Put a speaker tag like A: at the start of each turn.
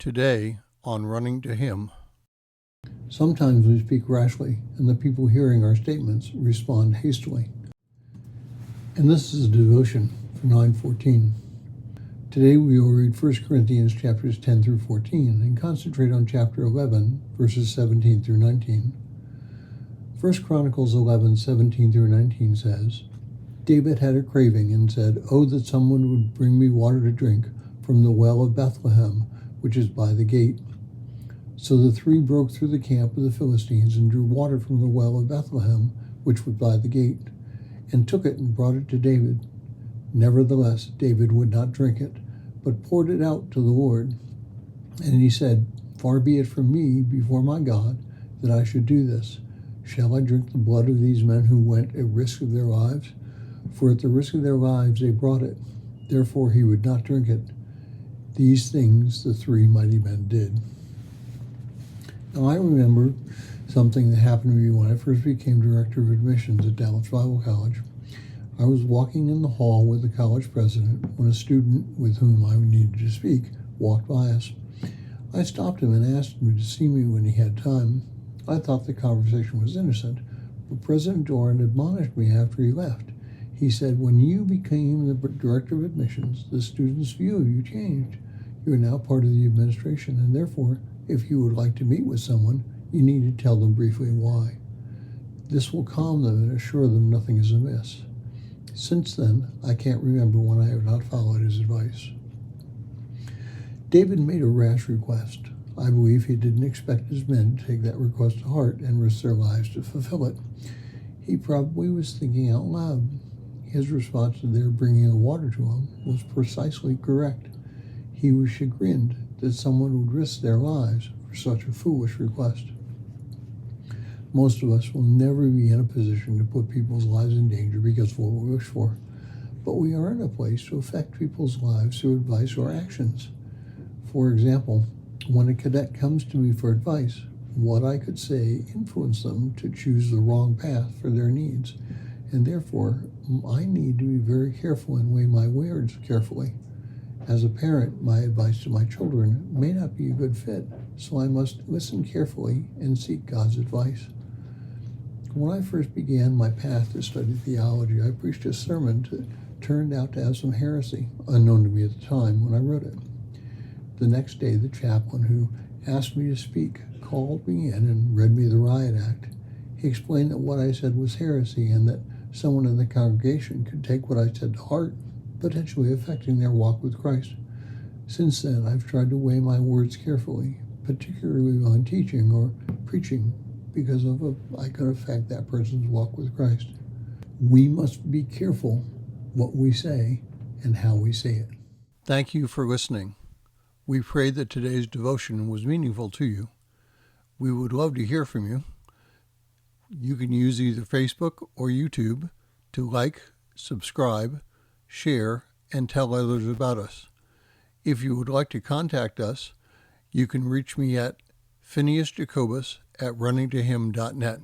A: Today on Running to Him.
B: Sometimes we speak rashly, and the people hearing our statements respond hastily. And this is a devotion for 9:14. Today we will read 1 Corinthians chapters 10 through 14 and concentrate on chapter 11, verses 17 through 19. 1 Chronicles 11, 17 through 19 says, David had a craving and said, "Oh, that someone would bring me water to drink from the well of Bethlehem, which is by the gate." So the three broke through the camp of the Philistines and drew water from the well of Bethlehem, which was by the gate, and took it and brought it to David. Nevertheless, David would not drink it, but poured it out to the Lord. And he said, "Far be it from me before my God that I should do this. Shall I drink the blood of these men who went at risk of their lives? For at the risk of their lives they brought it. Therefore he would not drink it." These things the three mighty men did. Now I remember something that happened to me when I first became director of admissions at Dallas Bible College. I was walking in the hall with the college president when a student with whom I needed to speak walked by us. I stopped him and asked him to see me when he had time. I thought the conversation was innocent, but President Doran admonished me after he left. He said, "When you became the director of admissions, the students' view of you changed. You are now part of the administration, and therefore, if you would like to meet with someone, you need to tell them briefly why. This will calm them and assure them nothing is amiss." Since then, I can't remember when I have not followed his advice. David made a rash request. I believe he didn't expect his men to take that request to heart and risk their lives to fulfill it. He probably was thinking out loud. His response to their bringing the water to him was precisely correct. He was chagrined that someone would risk their lives for such a foolish request. Most of us will never be in a position to put people's lives in danger because of what we wish for, but we are in a place to affect people's lives through advice or actions. For example, when a cadet comes to me for advice, what I could say influenced them to choose the wrong path for their needs, and therefore I need to be very careful and weigh my words carefully. As a parent, my advice to my children may not be a good fit, so I must listen carefully and seek God's advice. When I first began my path to study theology, I preached a sermon that turned out to have some heresy, unknown to me at the time when I wrote it. The next day, the chaplain who asked me to speak called me in and read me the riot act. He explained that what I said was heresy and that someone in the congregation could take what I said to heart, potentially affecting their walk with Christ. Since then, I've tried to weigh my words carefully, particularly when teaching or preaching, because I could affect that person's walk with Christ. We must be careful what we say and how we say it.
A: Thank you for listening. We pray that today's devotion was meaningful to you. We would love to hear from you. You can use either Facebook or YouTube to like, subscribe, share, and tell others about us. If you would like to contact us, you can reach me at phineasjacobus@runningtohim.net.